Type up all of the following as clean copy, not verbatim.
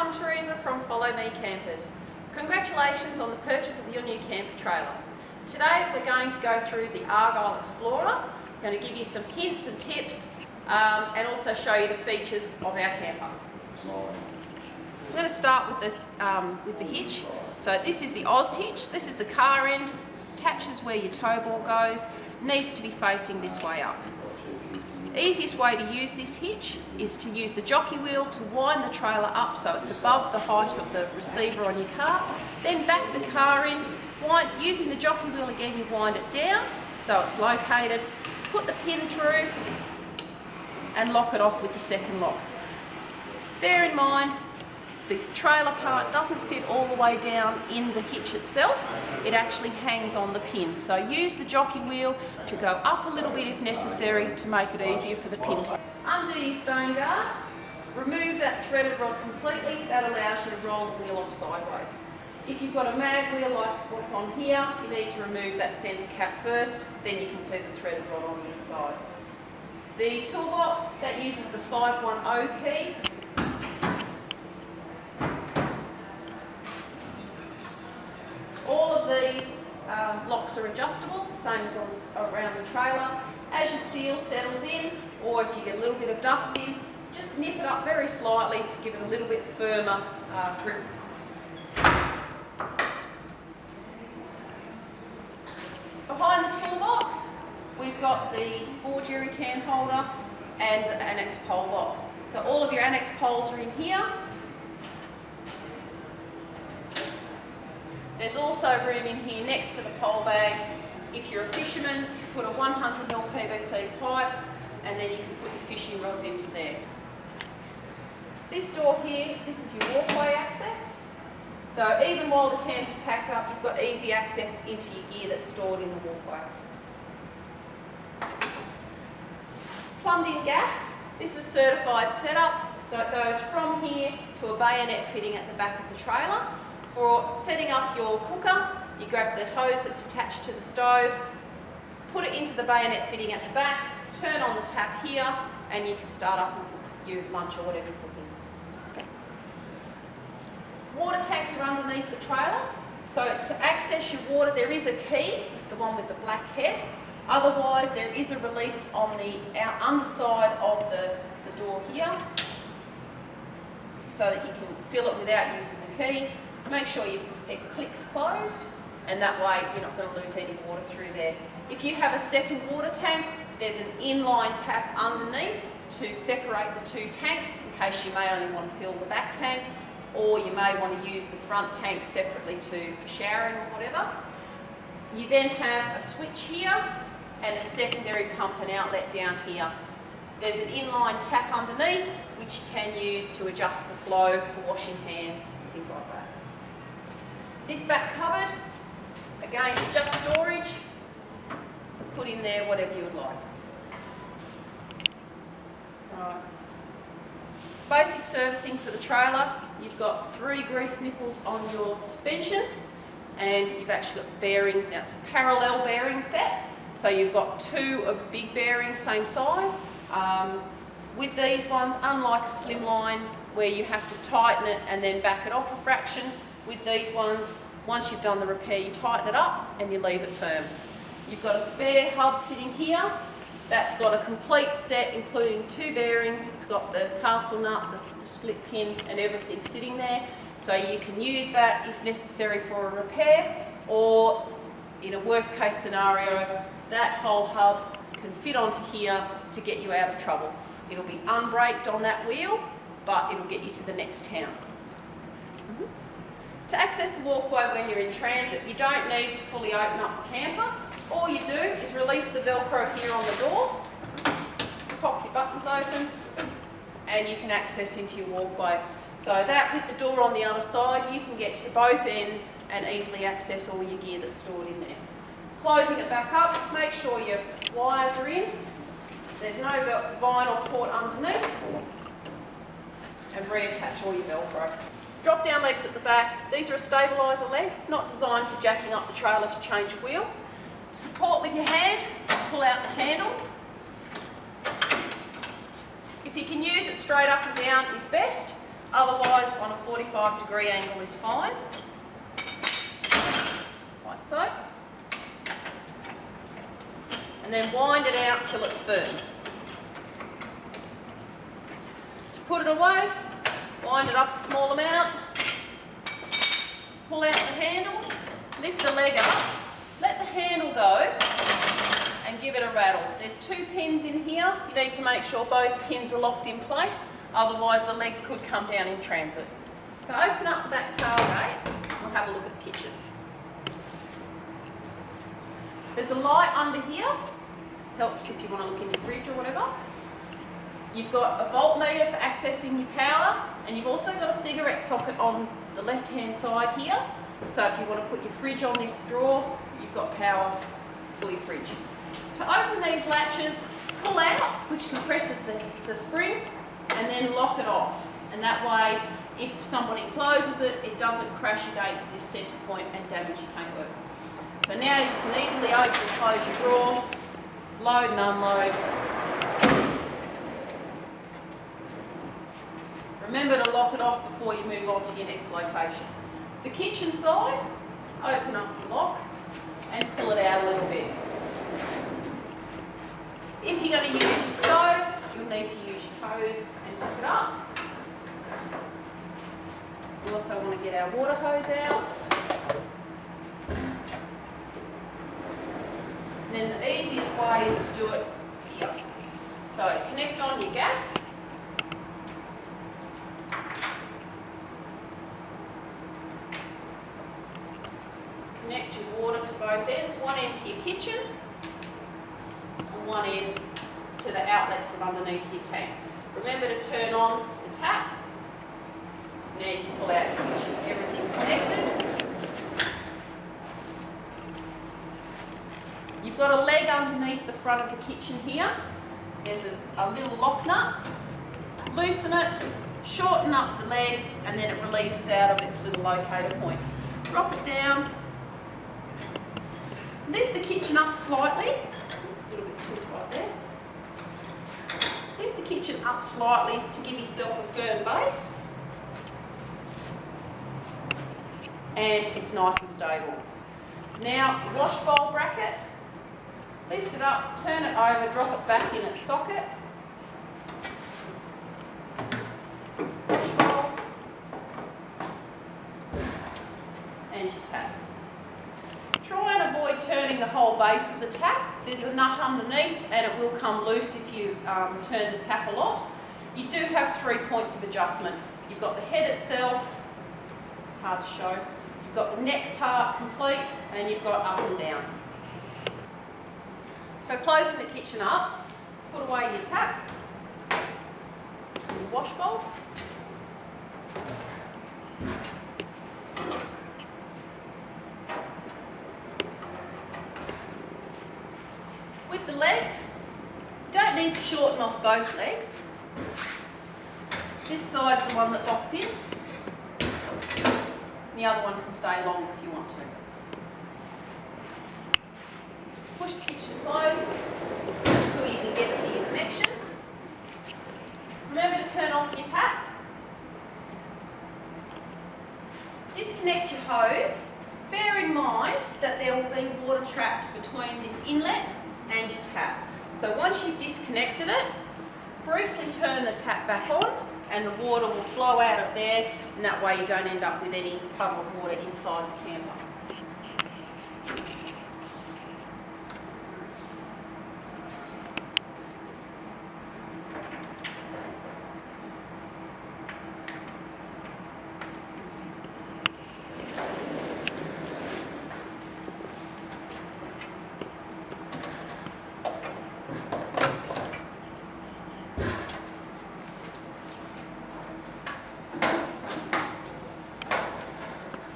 I'm Teresa from Follow Me Campers. Congratulations on the purchase of your new camper trailer. Today we're going to go through the Argyle Explorer. I'm going to give you some hints and tips and also show you the features of our camper. I'm going to start with the hitch. So this is the Oz hitch. This is the car end. Attaches where your tow ball goes. Needs to be facing this way up. Easiest way to use this hitch is to use the jockey wheel to wind the trailer up so it's above the height of the receiver on your car. Then back the car in. Using the jockey wheel again, you wind it down so it's located. Put the pin through and lock it off with the second lock. Bear in mind, the trailer part doesn't sit all the way down in the hitch itself. It actually hangs on the pin. So use the jockey wheel to go up a little bit if necessary to make it easier for the pin to. Undo your stone guard, remove that threaded rod completely. That allows you to roll the wheel off sideways. If you've got a mag wheel like what's on here, you need to remove that centre cap first, then you can see the threaded rod on the inside. The toolbox, that uses the 510 key. All of these locks are adjustable, same as around the trailer. As your seal settles in, or if you get a little bit of dust in, just nip it up very slightly to give it a little bit firmer grip. Behind the toolbox, we've got the 4 jerry can holder and the annex pole box. So all of your annex poles are in here. There's also room in here next to the pole bag if you're a fisherman to put a 100mm PVC pipe, and then you can put your fishing rods into there. This door here, this is your walkway access. So even while the camper's packed up, you've got easy access into your gear that's stored in the walkway. Plumbed in gas, this is certified setup, so it goes from here to a bayonet fitting at the back of the trailer. For setting up your cooker, you grab the hose that's attached to the stove, put it into the bayonet fitting at the back, turn on the tap here, and you can start up and cook your lunch or whatever you're cooking. Okay. Water tanks are underneath the trailer. So to access your water, there is a key. It's the one with the black head. Otherwise, there is a release on the underside of the door here, so that you can fill it without using the key. Make sure it clicks closed, and that way you're not going to lose any water through there. If you have a second water tank, there's an inline tap underneath to separate the two tanks in case you may only want to fill the back tank, or you may want to use the front tank separately for showering or whatever. You then have a switch here and a secondary pump and outlet down here. There's an inline tap underneath which you can use to adjust the flow for washing hands and things like that. This back cupboard, again, is just storage. Put in there whatever you would like. Right. Basic servicing for the trailer, you've got 3 grease nipples on your suspension, and you've actually got the bearings. Now it's a parallel bearing set, so you've got 2 of the big bearings, same size. With these ones, unlike a slimline where you have to tighten it and then back it off a fraction, with these ones, once you've done the repair, you tighten it up and you leave it firm. You've got a spare hub sitting here. That's got a complete set including 2 bearings. It's got the castle nut, the split pin and everything sitting there. So you can use that if necessary for a repair, or in a worst case scenario, that whole hub can fit onto here to get you out of trouble. It'll be unbraked on that wheel, but it'll get you to the next town. To access the walkway when you're in transit, you don't need to fully open up the camper. All you do is release the Velcro here on the door, pop your buttons open, and you can access into your walkway. So that, with the door on the other side, you can get to both ends and easily access all your gear that's stored in there. Closing it back up, make sure your wires are in. There's no vinyl port underneath, and reattach all your Velcro. Drop down legs at the back. These are a stabiliser leg, not designed for jacking up the trailer to change a wheel. Support with your hand, pull out the handle. If you can use it straight up and down is best. Otherwise, on a 45-degree angle is fine, like so. And then wind it out till it's firm. To put it away, wind it up a small amount, pull out the handle, lift the leg up, let the handle go and give it a rattle. There's 2 pins in here. You need to make sure both pins are locked in place, otherwise the leg could come down in transit. So open up the back tailgate, we'll have a look at the kitchen. There's a light under here, helps if you want to look in your fridge or whatever. You've got a voltmeter for accessing your power, and you've also got a cigarette socket on the left-hand side here. So if you want to put your fridge on this drawer, you've got power for your fridge. To open these latches, pull out, which compresses the spring, and then lock it off. And that way, if somebody closes it, it doesn't crash against this centre point and damage your paintwork. So now you can easily open and close your drawer, load and unload. Remember to lock it off before you move on to your next location. The kitchen side, open up the lock and pull it out a little bit. If you're going to use your stove, you'll need to use your hose and hook it up. We also want to get our water hose out. And then the easiest way is to do it here. So connect on your gas. Connect your water to both ends, one end to your kitchen and one end to the outlet from underneath your tank. Remember to turn on the tap. Now you can pull out your kitchen. Everything's connected. You've got a leg underneath the front of the kitchen here. There's a little lock nut. Loosen it, shorten up the leg, and then it releases out of its little locator point. Drop it down. Lift the kitchen up slightly. A little bit too tight there. Lift the kitchen up slightly to give yourself a firm base. And it's nice and stable. Now, wash bowl bracket. Lift it up, turn it over, drop it back in its socket. Wash bowl. And your tap. Try and avoid turning the whole base of the tap. There's a nut underneath and it will come loose if you turn the tap a lot. You do have 3 points of adjustment. You've got the head itself, hard to show. You've got the neck part complete and you've got up and down. So closing the kitchen up, put away your tap, and your wash bowl. With the leg, don't need to shorten off both legs. This side's the one that locks in. The other one can stay long if you want to. Push the kitchen closed until you can get to your connections. Remember to turn off your tap. Disconnect your hose. Bear in mind that there will be water trapped between this inlet and your tap. So once you've disconnected it, briefly turn the tap back on and the water will flow out of there, and that way you don't end up with any puddle of water inside the camper.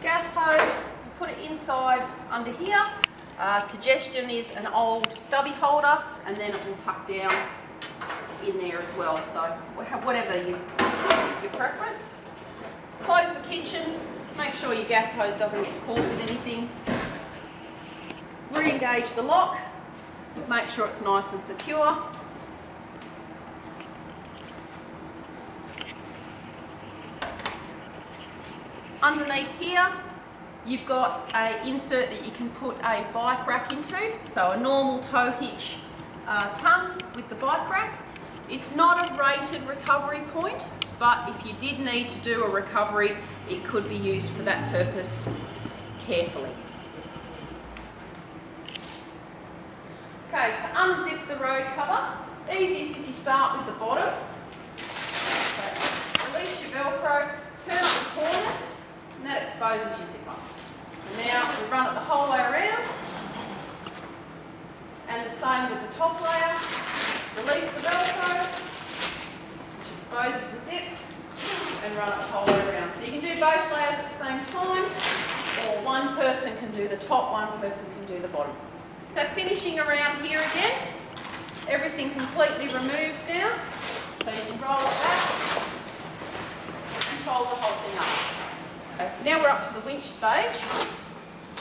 Gas hose, you put it inside under here. Suggestion is an old stubby holder, and then it will tuck down in there as well. So whatever your preference. Close the kitchen. Make sure your gas hose doesn't get caught with anything. Re-engage the lock. Make sure it's nice and secure. Underneath here, you've got an insert that you can put a bike rack into, so a normal tow hitch tongue with the bike rack. It's not a rated recovery point, but if you did need to do a recovery, it could be used for that purpose carefully. Okay, to unzip the road cover, easiest if you start with the bottom. So release your Velcro, turn up the corners, and that exposes your zipper. And now we run it the whole way around, and the same with the top layer. Release the Velcro, which exposes the zip, and run it the whole way around. So you can do both layers at the same time, or one person can do the top, one person can do the bottom. So finishing around here again, everything completely removes now. So you can roll it back and fold the whole thing up. Okay, now we're up to the winch stage.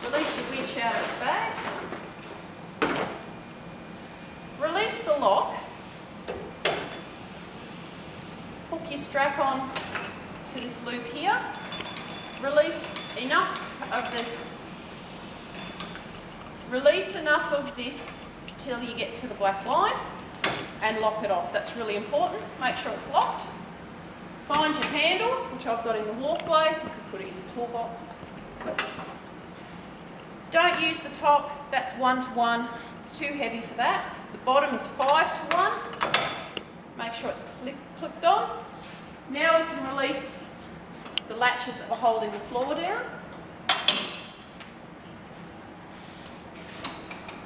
Release the winch out of its bag. Release the lock. Hook your strap on to this loop here. Release enough of this till you get to the black line and lock it off. That's really important. Make sure it's locked. Find your handle, which I've got in the walkway. You can put it in the toolbox. Don't use the top, that's 1:1. It's too heavy for that. The bottom is 5:1. Make sure it's clipped on. Now we can release the latches that were holding the floor down.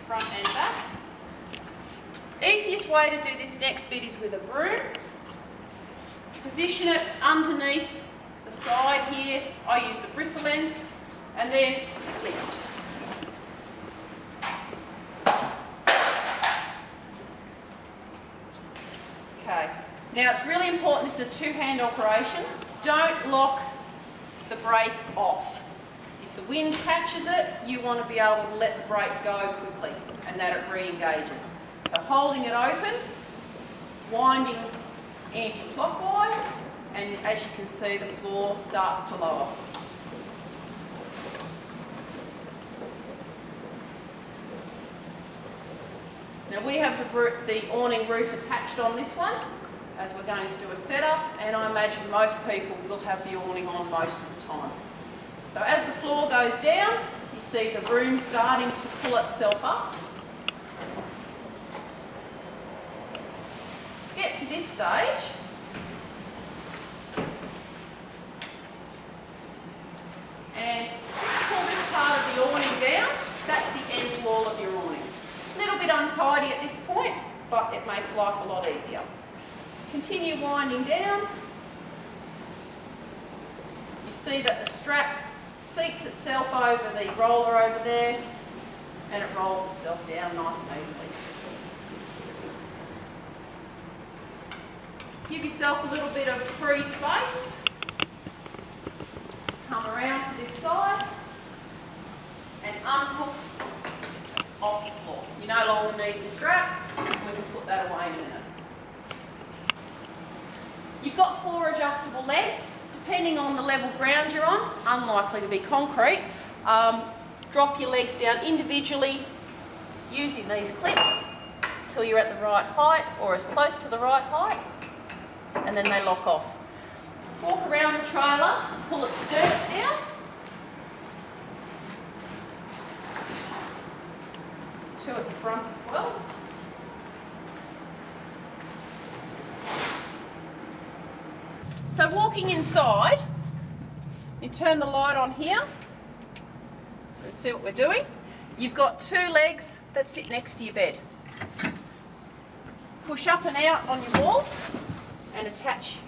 Front and back. Easiest way to do this next bit is with a broom. Position it underneath the side here. I use the bristle end, and then lift. Okay, now it's really important, this is a two-hand operation. Don't lock the brake off. If the wind catches it, you want to be able to let the brake go quickly and that it re-engages. So holding it open, winding anti-clockwise, and as you can see the floor starts to lower. Now we have the awning roof attached on this one as we're going to do a setup, and I imagine most people will have the awning on most of the time. So as the floor goes down, you see the broom starting to pull itself up. Get to this stage, and pull this part of the awning down. That's the end wall of your awning. A little bit untidy at this point, but it makes life a lot easier. Continue winding down. You see that the strap seats itself over the roller over there, and it rolls itself down nice and easily. Give yourself a little bit of free space. Come around to this side and unhook off the floor. You no longer need the strap, we can put that away in a minute. You've got 4 adjustable legs. Depending on the level ground you're on, unlikely to be concrete, drop your legs down individually using these clips till you're at the right height or as close to the right height, and then they lock off. Walk around the trailer, pull its skirts down. There's 2 at the front as well. So walking inside, you turn the light on here, so let's see what we're doing. You've got 2 legs that sit next to your bed. Push up and out on your wall and attach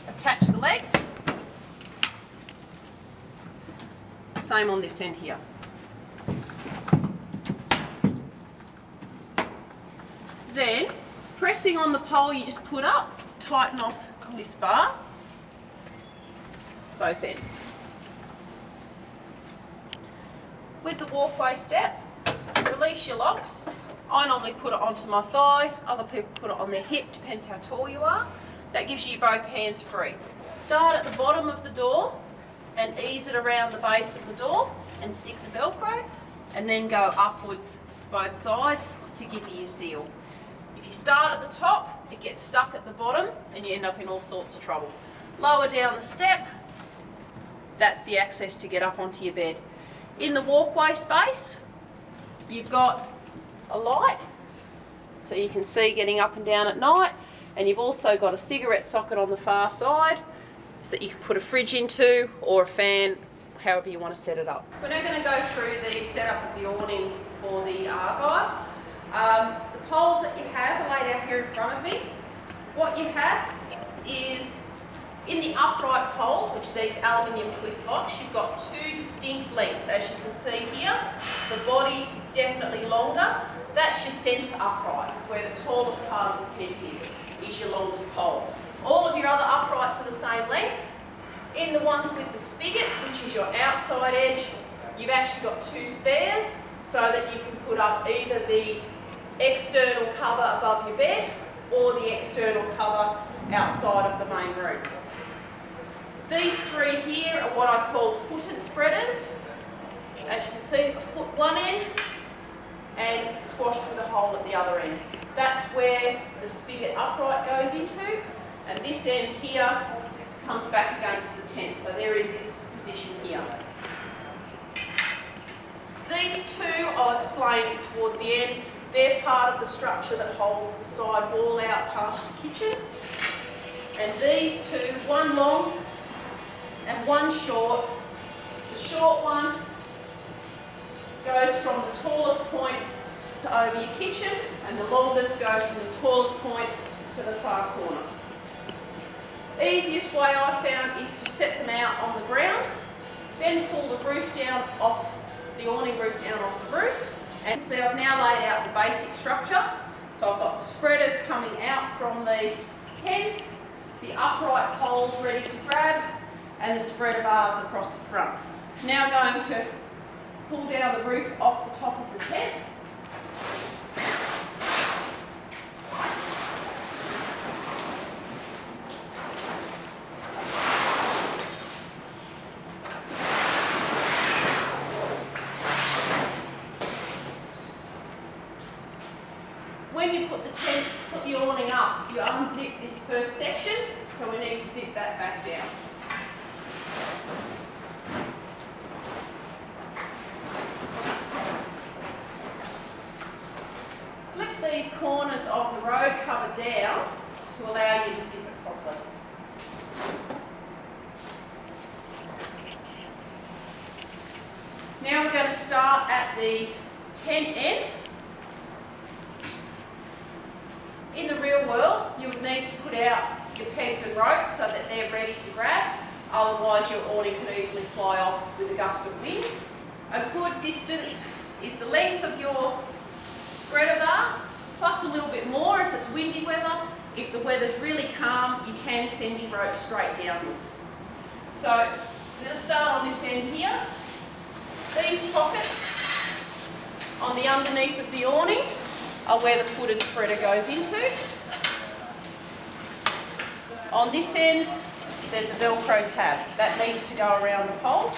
the leg. Same on this end here. Then, pressing on the pole you just put up, tighten off this bar, both ends. With the walkway step, release your locks. I normally put it onto my thigh, other people put it on their hip, depends how tall you are. That gives you both hands free. Start at the bottom of the door and ease it around the base of the door and stick the Velcro, and then go upwards both sides to give you your seal. If you start at the top, it gets stuck at the bottom and you end up in all sorts of trouble. Lower down the step, that's the access to get up onto your bed. In the walkway space, you've got a light so you can see getting up and down at night, and you've also got a cigarette socket on the far side so that you can put a fridge into, or a fan, however you want to set it up. We're now going to go through the setup of the awning for the Argyle. The poles that you have are laid out here in front of me. What you have is, in the upright poles, which these aluminium twist locks, you've got two distinct lengths. As you can see here, the body is definitely longer. That's your centre upright, where the tallest part of the tent is your longest pole. All of your other uprights are the same length. In the ones with the spigots, which is your outside edge, you've actually got two spares so that you can put up either the external cover above your bed or the external cover outside of the main room. These three here are what I call footed spreaders. As you can see, a foot one end and squashed with a hole at the other end. That's where the spigot upright goes into, and this end here comes back against the tent, so they're in this position here. These two I'll explain towards the end. They're part of the structure that holds the side wall out past your kitchen. And these two, one long and one short. The short one goes from the tallest point to over your kitchen, and the longest goes from the tallest point to the far corner. Easiest way I found is to set them out on the ground, then pull the roof down off, the awning roof down off the roof, and see I've now laid out the basic structure. So I've got the spreaders coming out from the tent, the upright poles ready to grab, and the spreader bars across the front. Now going to pull down the roof off the top of the tent. When you put the awning up, you unzip this first section, so we need to zip that back down. Flip these corners of the road cover down to allow you to zip it properly. Now we're going to start at the tent end. In the real world, you would need to put out your pegs and ropes so that they're ready to grab, otherwise your awning could easily fly off with a gust of wind. A good distance is the length of your spreader bar, plus a little bit more if it's windy weather. If the weather's really calm, you can send your rope straight downwards. So I'm going to start on this end here. These pockets on the underneath of the awning are where the footed spreader goes into. On this end, there's a Velcro tab. That needs to go around the pole.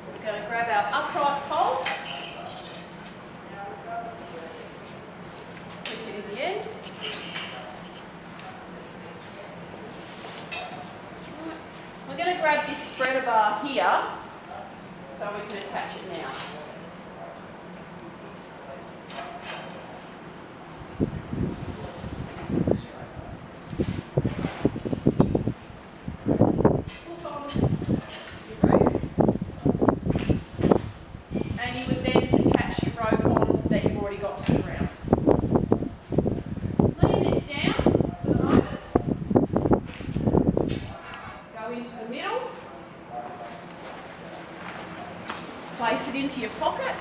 We're going to grab our upright pole, stick it in the end. We're going to grab this spreader bar here so we can attach it now. Hook on your rope, and you would then attach your rope on that you've already got to the ground. Lean this down for the moment. Go into the middle, place it into your pocket,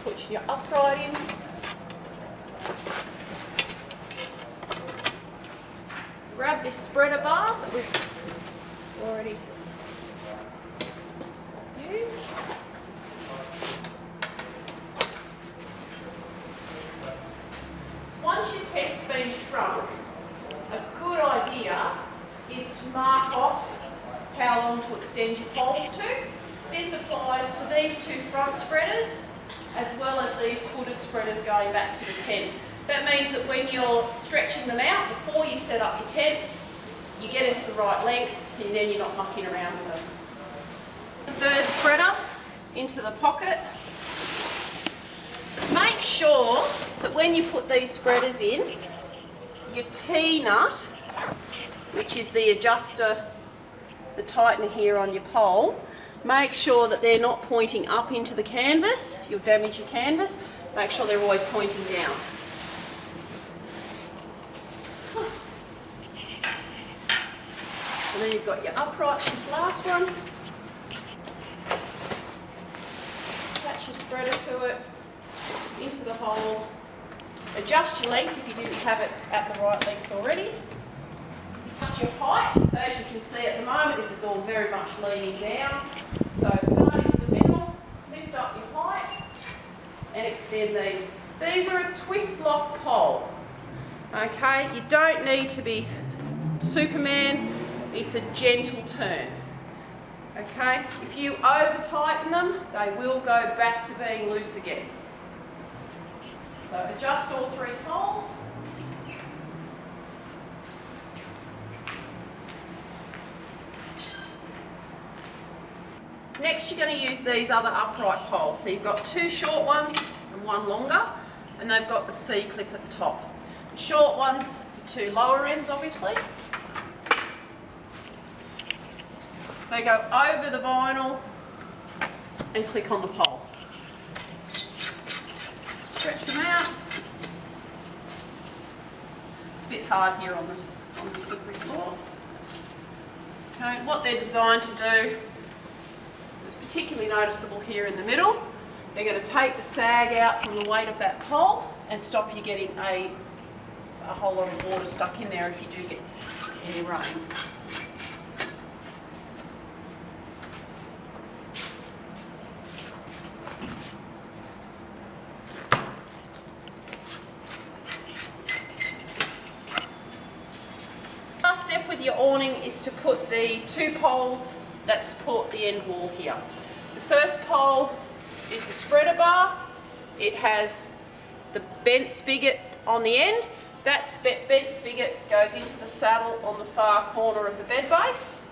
put your upright in, Grab this spreader bar that we've already used. Once your tent's been shrunk, a good idea is to mark off how long to extend your poles to. This applies to these two front spreaders as well as these footed spreaders going back to the tent. That means that when you're stretching them out before you set up your tent, you get into the right length and then you're not mucking around with them. The third spreader into the pocket. Make sure that when you put these spreaders in, your T-nut, which is the adjuster, the tightener here on your pole, make sure that they're not pointing up into the canvas. You'll damage your canvas. Make sure they're always pointing down. And then you've got your upright, this last one. Attach your spreader to it, into the hole. Adjust your length if you didn't have it at the right length already. Adjust your height. So as you can see at the moment, this is all very much leaning down. So starting in the middle, lift up your height and extend these. These are a twist lock pole. Okay, you don't need to be Superman. It's a gentle turn. Okay, if you over tighten them, they will go back to being loose again. So adjust all three poles. Next you're going to use these other upright poles. So you've got two short ones and one longer, and they've got the C-clip at the top. The short ones for two lower ends obviously. They go over the vinyl and click on the pole. Stretch them out. It's a bit hard here on the slippery floor. Okay, what they're designed to do is particularly noticeable here in the middle. They're going to take the sag out from the weight of that pole and stop you getting a whole lot of water stuck in there if you do get any rain. Last step with your awning is to put the two poles that support the end wall here. The first pole is the spreader bar. It has the bent spigot on the end. That bent spigot goes into the saddle on the far corner of the bed base.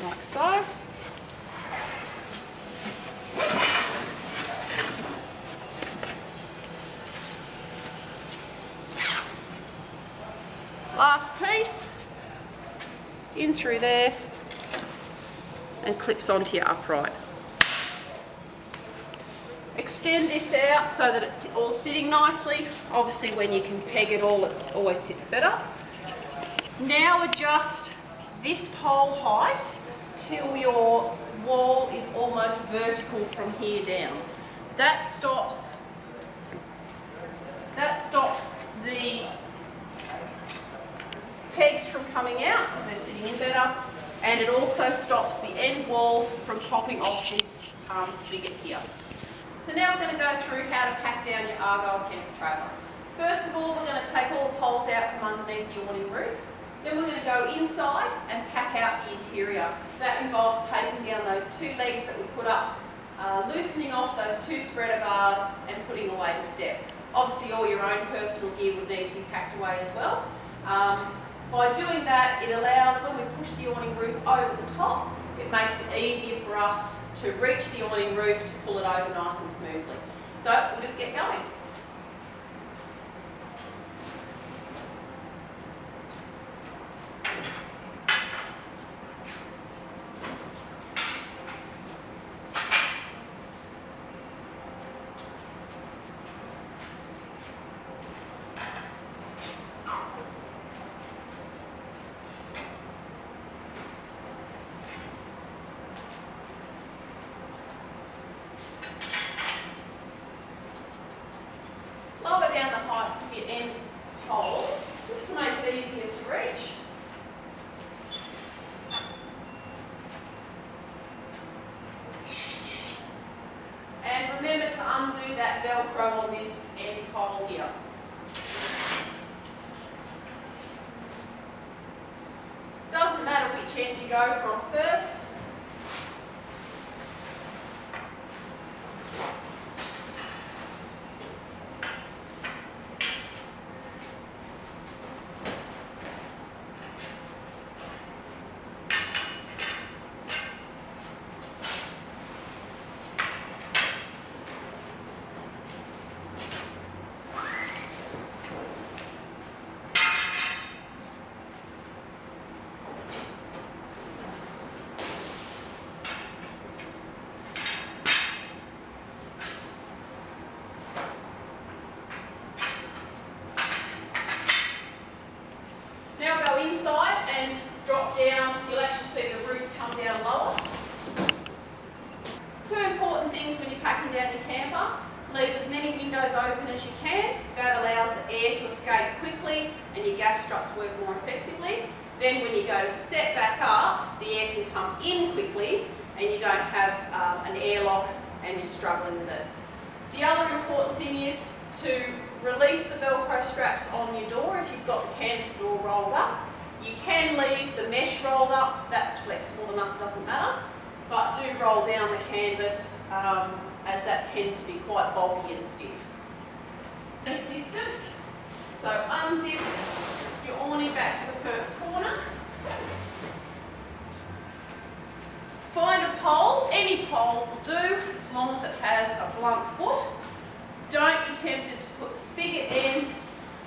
Like so. Last piece, in through there, and clips onto your upright. Extend this out so that it's all sitting nicely. Obviously when you can peg it all, it always sits better. Now adjust this pole height till your wall is almost vertical from here down. That stops the pegs from coming out because they're sitting in better, and it also stops the end wall from popping off this spigot here. So now we're going to go through how to pack down your Argyle camper trailer. First of all, we're going to take all the poles out from underneath the awning roof. Then we're going to go inside and pack out the interior. That involves taking down those two legs that we put up, loosening off those two spreader bars and putting away the step. Obviously all your own personal gear would need to be packed away as well. By doing that, it allows, when we push the awning roof over the top, it makes it easier for us to reach the awning roof to pull it over nice and smoothly. So we'll just get going. holes just to make it easier to reach. And remember to undo that Velcro on this end hole here. Doesn't matter which end you go from first. Now go inside and drop down. You'll actually see the roof come down lower. Two important things when you're packing down your camper. Leave as many windows open as you can. That allows the air to escape quickly and your gas struts work more effectively. Then when you go to set back up, the air can come in quickly and you don't have an airlock and you're struggling with it. The other important thing is to release the Velcro straps on your door if you've got the canvas door rolled up. You can leave the mesh rolled up, that's flexible enough, it doesn't matter, but do roll down the canvas as that tends to be quite bulky and stiff. Assistant, so unzip your awning back to the first corner. Find a pole, any pole will do, as long as it has a blunt foot. Don't be tempted to put the spigot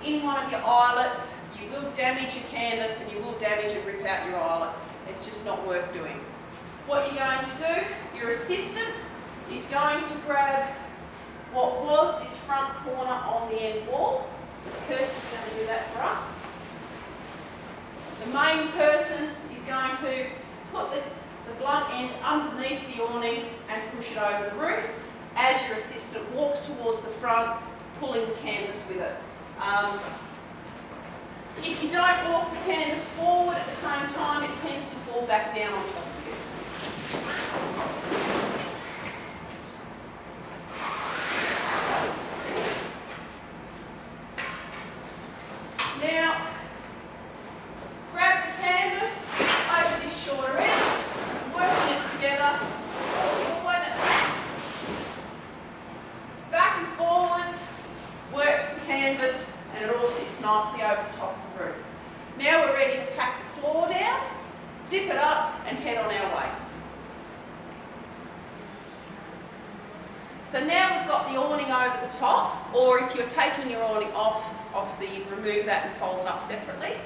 in one of your eyelets. You will damage your canvas and you will damage and rip out your eyelet. It's just not worth doing. What you're going to do, your assistant is going to grab what was this front corner on the end wall. Kirsty's going to do that for us. The main person is going to put the blunt end underneath the awning and push it over the roof as your assistant walks towards the front, pulling the canvas with it. If you don't walk the canvas forward at the same time, it tends to fall back down on top of you. Now, grab the canvas over this shorter end, working it together. Back and forwards, works the canvas, and it all sits nicely over the top of the roof. Now we're ready to pack the floor down, zip it up, and head on our way. So now we've got the awning over the top, or if you're taking your awning off, obviously you'd remove that and fold it up separately.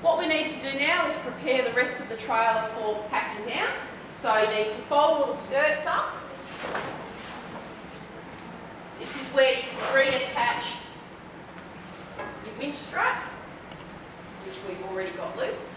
What we need to do now is prepare the rest of the trailer for packing down. So you need to fold all the skirts up. This is where you can reattach your winch strap, which we've already got loose.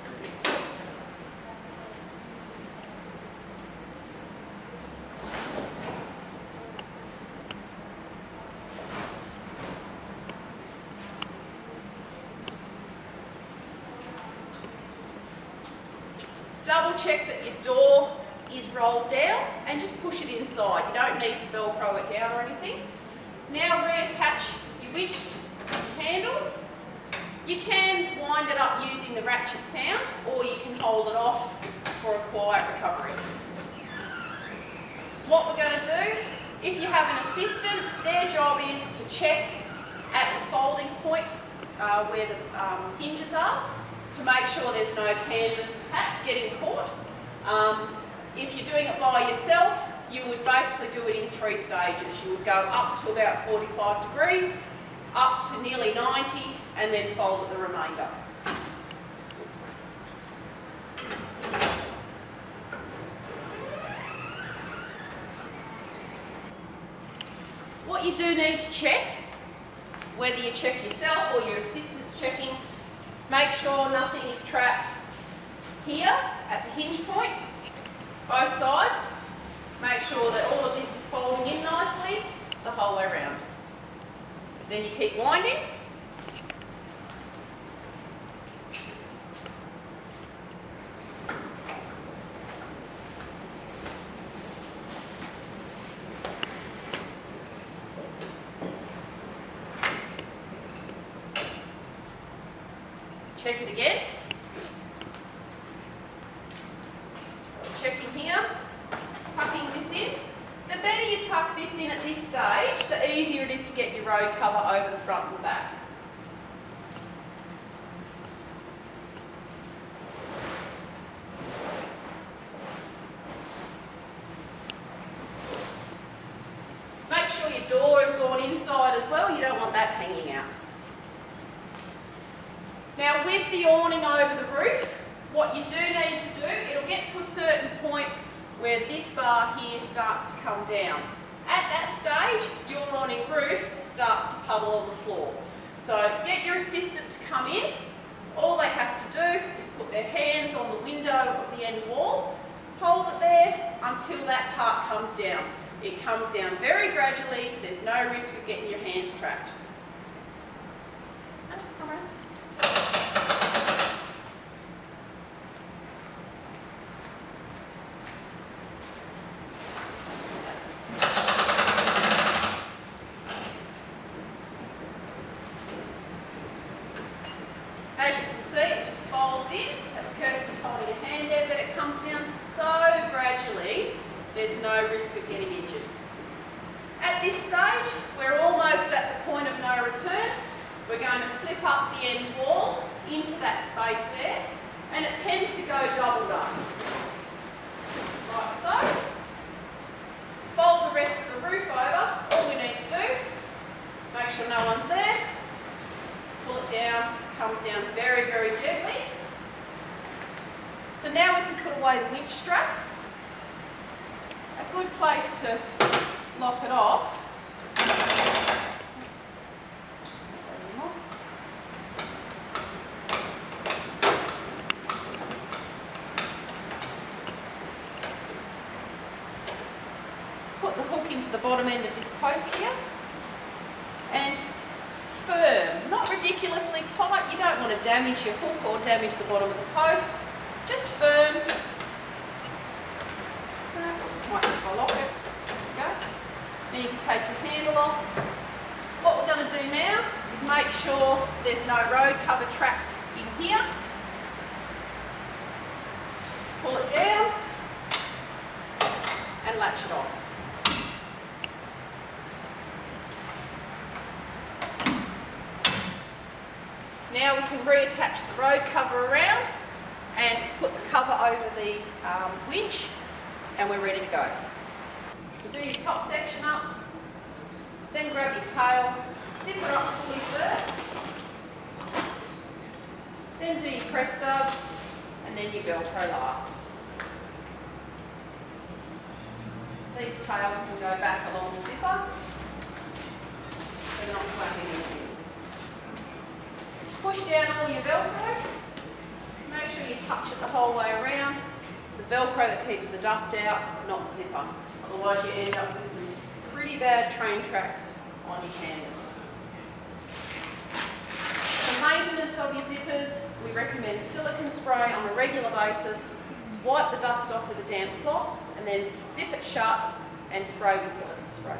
Double check that your door is rolled down and just push it inside. You don't need to Velcro it down or anything. Now reattach your winch handle. You can wind it up using the ratchet sound, or you can hold it off for a quiet recovery. What we're going to do, if you have an assistant, their job is to check at the folding point where the hinges are to make sure there's no canvas getting caught. If you're doing it by yourself, you would basically do it in 3 stages. You would go up to about 45 degrees, up to nearly 90, and then fold it the remainder. What you do need to check, whether you check yourself or your assistant's checking, make sure nothing is trapped here at the hinge point, both sides. Make sure that all of this is folding in nicely the whole way around. Then you keep winding. Check it again. So checking here, tucking this in. The better you tuck this in at this stage, the easier it is to get your road cover over the front and the back. Make sure your door has gone inside as well, you don't want that hanging out. Now with the awning over the roof, what you do need to do, it'll get to a certain point where this bar here starts to come down. At that stage, your awning roof starts to puddle on the floor. So get your assistant to come in. All they have to do is put their hands on the window of the end wall, hold it there until that part comes down. It comes down very gradually, there's no risk of getting your hands trapped. Now just come around. As you can see, it just folds in, as Kirsty's holding a hand there, but it comes down so gradually, there's no risk of getting injured. At this stage, we're almost at the point of no return. We're going to flip up the end wall into that space there, and it tends to go doubled up. Like so. Fold the rest of the roof over. All we need to do, make sure no one's there, pull it down, comes down very, very gently. So now we can put away the winch strap. A good place to lock it off. Put the hook into the bottom end of this post here. And firm, not ridiculously tight. You don't want to damage your hook or damage the bottom of the post. Just firm. Might if I lock it. There we go. Then you can take your handle off. What we're going to do now is make sure there's no road cover trapped in here. Pull it down and latch it off. Now we can reattach the road cover around and put the cover over the winch, and we're ready to go. So do your top section up, then grab your tail, zip it up fully first, then do your press stubs, and then your Velcro last. These tails can go back along the zipper, so they're not flapping anything. Push down all your Velcro, make sure you touch it the whole way around. It's the Velcro that keeps the dust out, not the zipper. Otherwise you end up with some pretty bad train tracks on your canvas. For maintenance of your zippers, we recommend silicone spray on a regular basis. Wipe the dust off with a damp cloth and then zip it shut and spray with silicone spray.